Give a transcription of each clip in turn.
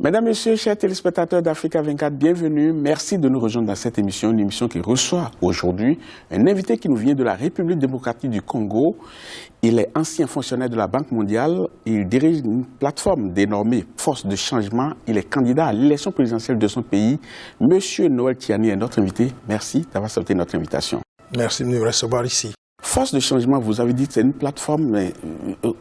Mesdames, Messieurs, chers téléspectateurs d'Africa 24, bienvenue. Merci de nous rejoindre dans cette émission, une émission qui reçoit aujourd'hui un invité qui nous vient de la République démocratique du Congo. Il est ancien fonctionnaire de la Banque mondiale. Il dirige une plateforme dénommée Force de changement. Il est candidat à l'élection présidentielle de son pays. Monsieur Noël Tiani est notre invité. Merci d'avoir accepté notre invitation. Merci de nous recevoir ici. Force de changement, vous avez dit que c'est une plateforme, mais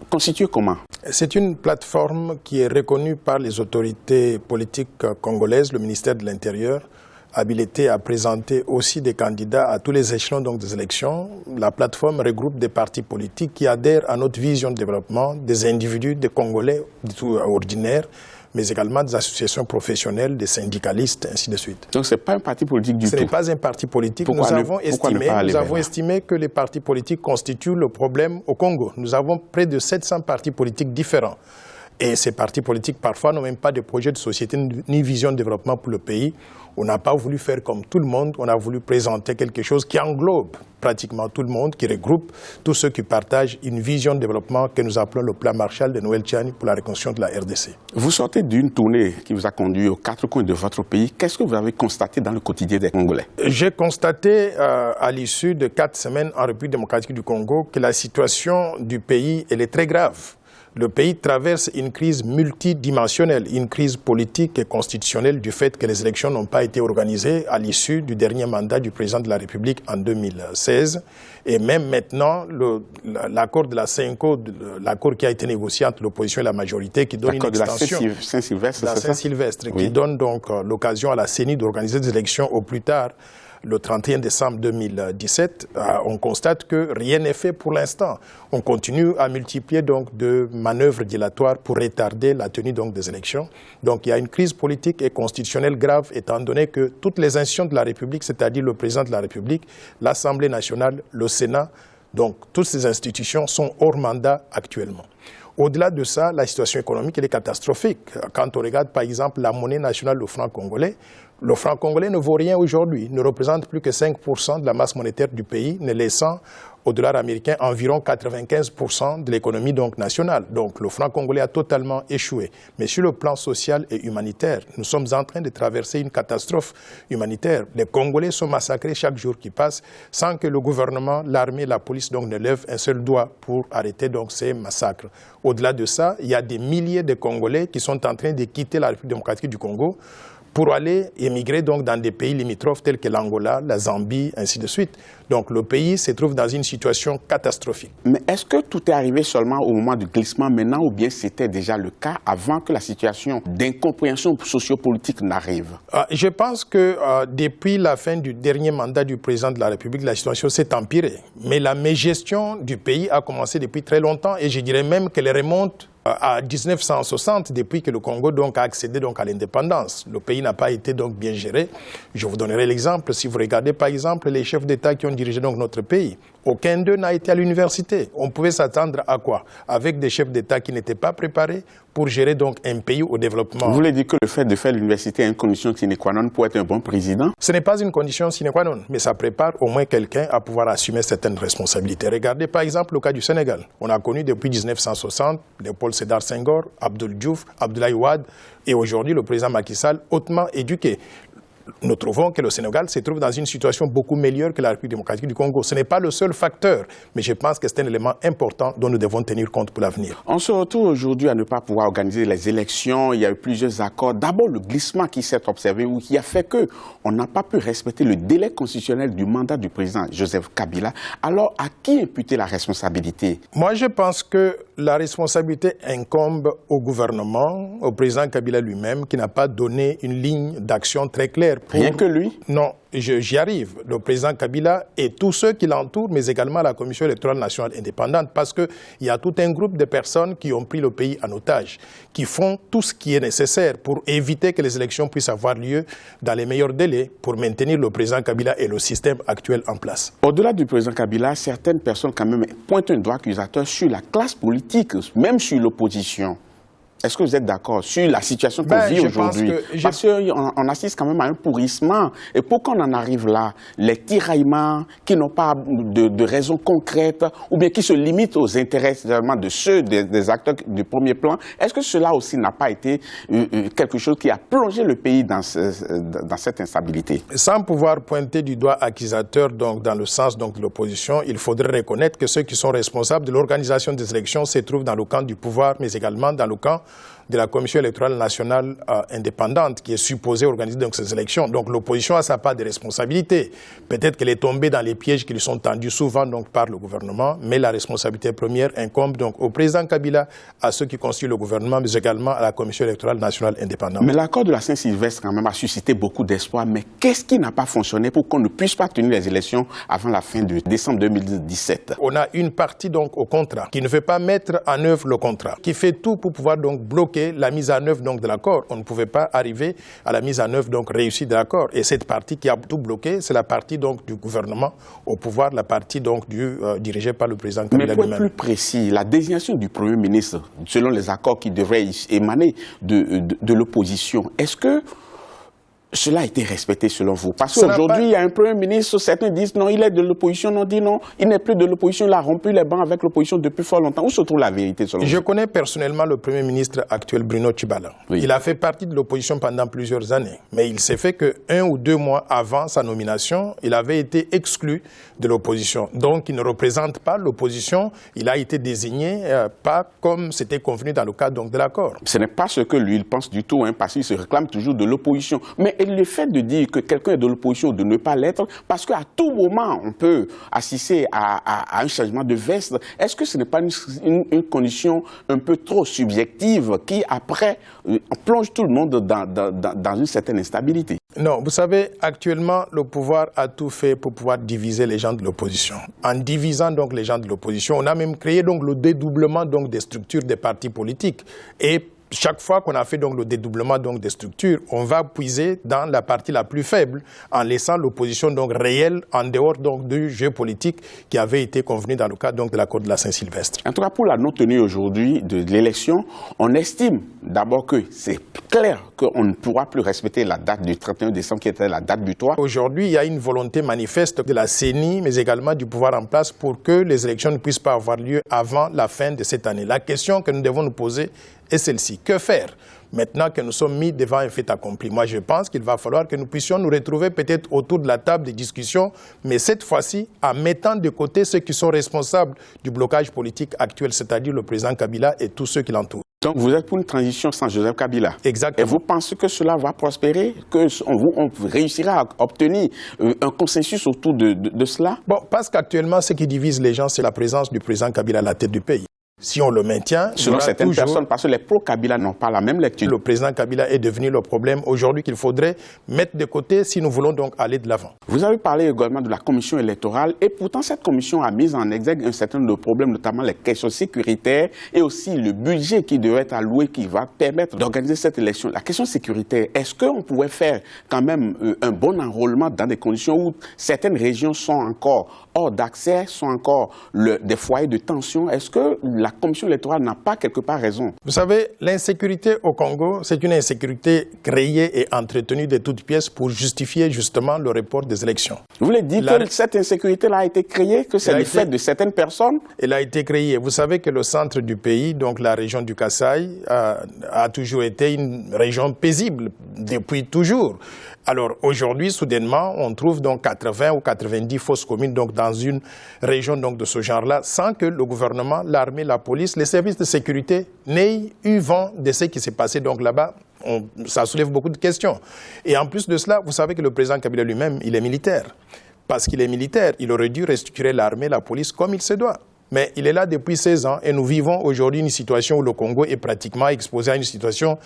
constituée comment? C'est une plateforme qui est reconnue par les autorités politiques congolaises, le ministère de l'Intérieur, habilité à présenter aussi des candidats à tous les échelons donc, des élections. La plateforme regroupe des partis politiques qui adhèrent à notre vision de développement, des individus, des Congolais ordinaires, mais également des associations professionnelles, des syndicalistes, ainsi de suite. Donc ce n'est pas un parti politique du tout? Ce n'est pas un parti politique. Nous avons estimé que les partis politiques constituent le problème au Congo. Nous avons près de 700 partis politiques différents. Et ces partis politiques, parfois, n'ont même pas de projet de société ni vision de développement pour le pays. On n'a pas voulu faire comme tout le monde. On a voulu présenter quelque chose qui englobe pratiquement tout le monde, qui regroupe tous ceux qui partagent une vision de développement que nous appelons le plan Marshall de Noël Tiani pour la reconstruction de la RDC. Vous sortez d'une tournée qui vous a conduit aux quatre coins de votre pays. Qu'est-ce que vous avez constaté dans le quotidien des Congolais? J'ai constaté à l'issue de 4 semaines en République démocratique du Congo que la situation du pays elle est très grave. Le pays traverse une crise multidimensionnelle, une crise politique et constitutionnelle du fait que les élections n'ont pas été organisées à l'issue du dernier mandat du président de la République en 2016. Et même maintenant, l'accord de la CENCO, l'accord qui a été négocié entre l'opposition et la majorité, qui donne une extension de la Saint-Sylvestre, qui donne donc l'occasion à la CENI d'organiser des élections au plus tard, le 31 décembre 2017, on constate que rien n'est fait pour l'instant. On continue à multiplier donc de manœuvres dilatoires pour retarder la tenue donc des élections. Donc il y a une crise politique et constitutionnelle grave étant donné que toutes les institutions de la République, c'est-à-dire le président de la République, l'Assemblée nationale, le Sénat, donc toutes ces institutions sont hors mandat actuellement. Au-delà de ça, la situation économique elle est catastrophique. Quand on regarde par exemple la monnaie nationale, le franc congolais ne vaut rien aujourd'hui, ne représente plus que 5% de la masse monétaire du pays, ne laissant au dollar américain environ 95% de l'économie donc nationale. Donc le franc congolais a totalement échoué. Mais sur le plan social et humanitaire, nous sommes en train de traverser une catastrophe humanitaire. Les Congolais sont massacrés chaque jour qui passe sans que le gouvernement, l'armée, la police donc ne lèvent un seul doigt pour arrêter donc ces massacres. Au-delà de ça, il y a des milliers de Congolais qui sont en train de quitter la République démocratique du Congo pour aller émigrer donc dans des pays limitrophes tels que l'Angola, la Zambie, ainsi de suite. Donc le pays se trouve dans une situation catastrophique. Mais est-ce que tout est arrivé seulement au moment du glissement maintenant ou bien c'était déjà le cas avant que la situation d'incompréhension sociopolitique n'arrive? Je pense que depuis la fin du dernier mandat du président de la République, la situation s'est empirée. Mais la mégestion du pays a commencé depuis très longtemps et je dirais même qu'elle remonte à 1960, depuis que le Congo donc, a accédé donc, à l'indépendance. Le pays n'a pas été donc, bien géré. Je vous donnerai l'exemple. Si vous regardez par exemple les chefs d'État qui ont dirigé donc, notre pays, aucun d'eux n'a été à l'université. On pouvait s'attendre à quoi? Avec des chefs d'État qui n'étaient pas préparés pour gérer donc, un pays au développement. Vous voulez dire que le fait de faire l'université est une condition sine qua non pour être un bon président? Ce n'est pas une condition sine qua non, mais ça prépare au moins quelqu'un à pouvoir assumer certaines responsabilités. Regardez par exemple le cas du Sénégal. On a connu depuis 1960 Léopold Sédar Senghor, Abdoul Diouf, Abdoulaye Wade et aujourd'hui le président Macky Sall hautement éduqué. Nous trouvons que le Sénégal se trouve dans une situation beaucoup meilleure que la République démocratique du Congo. Ce n'est pas le seul facteur, mais je pense que c'est un élément important dont nous devons tenir compte pour l'avenir. On se retrouve aujourd'hui à ne pas pouvoir organiser les élections. Il y a eu plusieurs accords. D'abord, le glissement qui s'est observé ou qui a fait qu'on n'a pas pu respecter le délai constitutionnel du mandat du président Joseph Kabila. Alors, à qui imputer la responsabilité? Moi, je pense que la responsabilité incombe au gouvernement, au président Kabila lui-même, qui n'a pas donné une ligne d'action très claire. Rien que lui? Non, j'y arrive. Le président Kabila et tous ceux qui l'entourent, mais également la Commission électorale nationale indépendante, parce qu'il y a tout un groupe de personnes qui ont pris le pays en otage, qui font tout ce qui est nécessaire pour éviter que les élections puissent avoir lieu dans les meilleurs délais pour maintenir le président Kabila et le système actuel en place. Au-delà du président Kabila, certaines personnes quand même pointent un doigt accusateur sur la classe politique, même sur l'opposition. Est-ce que vous êtes d'accord sur la situation qu'on vit aujourd'hui? Parce qu'on assiste quand même à un pourrissement. Et pour qu'on en arrive là, les tiraillements qui n'ont pas de raison concrète ou bien qui se limitent aux intérêts de ceux des acteurs du premier plan, est-ce que cela aussi n'a pas été quelque chose qui a plongé le pays dans cette instabilité? Sans pouvoir pointer du doigt accusateur donc, dans le sens donc, de l'opposition, il faudrait reconnaître que ceux qui sont responsables de l'organisation des élections se trouvent dans le camp du pouvoir, mais également dans le camp de la Commission électorale nationale indépendante qui est supposée organiser donc, ces élections. Donc l'opposition a sa part de responsabilité. Peut-être qu'elle est tombée dans les pièges qui lui sont tendus souvent donc, par le gouvernement, mais la responsabilité première incombe donc, au président Kabila, à ceux qui constituent le gouvernement, mais également à la Commission électorale nationale indépendante. Mais l'accord de la Saint-Sylvestre quand même a suscité beaucoup d'espoir. Mais qu'est-ce qui n'a pas fonctionné pour qu'on ne puisse pas tenir les élections avant la fin de décembre 2017? On a une partie donc au contrat qui ne veut pas mettre en œuvre le contrat, qui fait tout pour pouvoir donc bloquer la mise en œuvre donc, de l'accord. On ne pouvait pas arriver à la mise en œuvre donc, réussie de l'accord. Et cette partie qui a tout bloqué, c'est la partie donc, du gouvernement au pouvoir, la partie donc, dirigée par le président Kabila lui-même. Mais pour être plus précis, la désignation du Premier ministre, selon les accords qui devraient émaner de l'opposition, est-ce que cela a été respecté selon vous? Parce qu'aujourd'hui, il y a un Premier ministre, certains disent non, il est de l'opposition, non, dit non, il n'est plus de l'opposition, il a rompu les bancs avec l'opposition depuis fort longtemps. Où se trouve la vérité selon vous? Je connais personnellement le Premier ministre actuel, Bruno Tchibala. Oui. Il a fait partie de l'opposition pendant plusieurs années. Mais il s'est fait que 1 ou 2 mois avant sa nomination, il avait été exclu de l'opposition. Donc, il ne représente pas l'opposition. Il a été désigné pas comme c'était convenu dans le cadre donc, de l'accord. Ce n'est pas ce que lui, il pense du tout, hein, parce qu'il se réclame toujours de l'opposition. Mais et le fait de dire que quelqu'un est de l'opposition ou de ne pas l'être, parce qu'à tout moment, on peut assister à un changement de veste, est-ce que ce n'est pas une condition un peu trop subjective qui, après, plonge tout le monde dans une certaine instabilité? Non, vous savez, actuellement, le pouvoir a tout fait pour pouvoir diviser les gens de l'opposition. En divisant donc les gens de l'opposition, on a même créé donc le dédoublement donc des structures des partis politiques. Et chaque fois qu'on a fait donc le dédoublement donc des structures, on va puiser dans la partie la plus faible en laissant l'opposition donc réelle en dehors donc du jeu politique qui avait été convenu dans le cadre donc de l'accord de la Saint-Sylvestre. En tout cas, pour la non-tenue aujourd'hui de l'élection, on estime d'abord que c'est clair qu'on ne pourra plus respecter la date du 31 décembre qui était la date butoir. Aujourd'hui, il y a une volonté manifeste de la CENI, mais également du pouvoir en place pour que les élections ne puissent pas avoir lieu avant la fin de cette année. La question que nous devons nous poser est celle-ci. Que faire maintenant que nous sommes mis devant un fait accompli? Moi, je pense qu'il va falloir que nous puissions nous retrouver peut-être autour de la table des discussions, mais cette fois-ci, en mettant de côté ceux qui sont responsables du blocage politique actuel, c'est-à-dire le président Kabila et tous ceux qui l'entourent. Donc vous êtes pour une transition sans Joseph Kabila. Exactement. Et vous pensez que cela va prospérer, qu'on réussira à obtenir un consensus autour de cela? Bon, parce qu'actuellement, ce qui divise les gens, c'est la présence du président Kabila à la tête du pays. Si on le maintient, selon certaines personnes, parce que les pro-Kabila n'ont pas la même lecture. Le président Kabila est devenu le problème aujourd'hui qu'il faudrait mettre de côté si nous voulons donc aller de l'avant. Vous avez parlé également de la commission électorale et pourtant cette commission a mis en exergue un certain nombre de problèmes, notamment les questions sécuritaires et aussi le budget qui devrait être alloué qui va permettre d'organiser cette élection. La question sécuritaire, est-ce qu'on pourrait faire quand même un bon enrôlement dans des conditions où certaines régions sont encore hors d'accès, sont encore des foyers de tension? Est-ce que la commission électorale n'a pas quelque part raison? Vous savez, l'insécurité au Congo, c'est une insécurité créée et entretenue de toutes pièces pour justifier justement le report des élections. Vous voulez dire que cette insécurité-là a été créée, que c'est le fait de certaines personnes? Elle a été créée. Vous savez que le centre du pays, donc la région du Kasaï, a toujours été une région paisible depuis toujours. Alors aujourd'hui, soudainement, on trouve donc 80 ou 90 fausses communes donc dans une région donc de ce genre-là, sans que le gouvernement, l'armée, la police, les services de sécurité n'aient eu vent de ce qui s'est passé donc là-bas. Ça soulève beaucoup de questions. Et en plus de cela, vous savez que le président Kabila lui-même, il est militaire. Parce qu'il est militaire, il aurait dû restructurer l'armée, la police comme il se doit. Mais il est là depuis 16 ans et nous vivons aujourd'hui une situation où le Congo est pratiquement exposé à une situation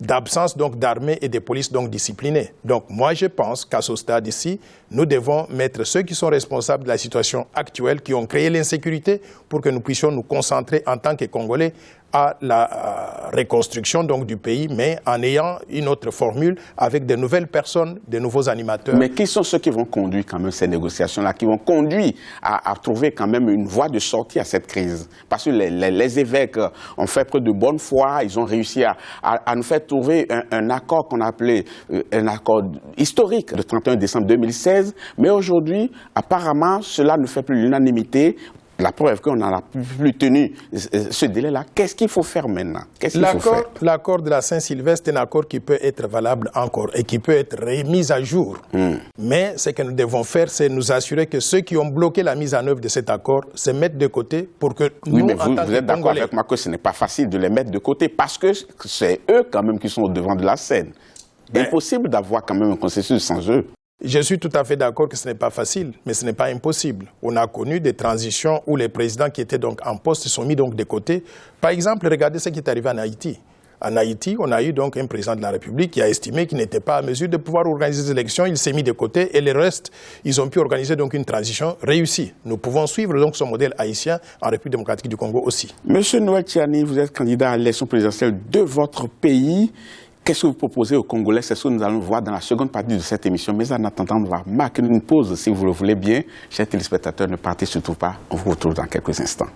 d'absence donc d'armée et de police donc disciplinées. Donc moi je pense qu'à ce stade ici, nous devons mettre ceux qui sont responsables de la situation actuelle, qui ont créé l'insécurité, pour que nous puissions nous concentrer en tant que Congolais à la reconstruction donc, du pays, mais en ayant une autre formule avec de nouvelles personnes, de nouveaux animateurs. Mais qui sont ceux qui vont conduire quand même ces négociations-là, qui vont conduire à trouver quand même une voie de sortie à cette crise? Parce que les évêques ont fait preuve de bonne foi, ils ont réussi à nous faire trouver un accord qu'on a appelé un accord historique le 31 décembre 2016, mais aujourd'hui, apparemment, cela ne fait plus l'unanimité. La preuve qu'on n'a plus tenu ce délai-là. Qu'est-ce qu'il faut faire maintenant? L'accord de la Saint-Sylvestre est un accord qui peut être valable encore et qui peut être remis à jour. Mais ce que nous devons faire, c'est nous assurer que ceux qui ont bloqué la mise en œuvre de cet accord se mettent de côté pour que nous, mais en tant que vous êtes d'accord Congolais... avec moi que ce n'est pas facile de les mettre de côté parce que c'est eux quand même qui sont au devant de la scène. Impossible d'avoir quand même un consensus sans eux. Je suis tout à fait d'accord que ce n'est pas facile, mais ce n'est pas impossible. On a connu des transitions où les présidents qui étaient donc en poste se sont mis donc de côté. Par exemple, regardez ce qui est arrivé en Haïti. En Haïti, on a eu donc un président de la République qui a estimé qu'il n'était pas à mesure de pouvoir organiser des élections. Il s'est mis de côté et le reste, ils ont pu organiser donc une transition réussie. Nous pouvons suivre donc ce modèle haïtien en République démocratique du Congo aussi. Monsieur Noël Tchiani, vous êtes candidat à l'élection présidentielle de votre pays. Qu'est-ce que vous proposez aux Congolais? C'est ce que nous allons voir dans la seconde partie de cette émission. Mais en attendant, on va marquer une pause si vous le voulez bien. Chers téléspectateurs, ne partez surtout pas. On vous retrouve dans quelques instants.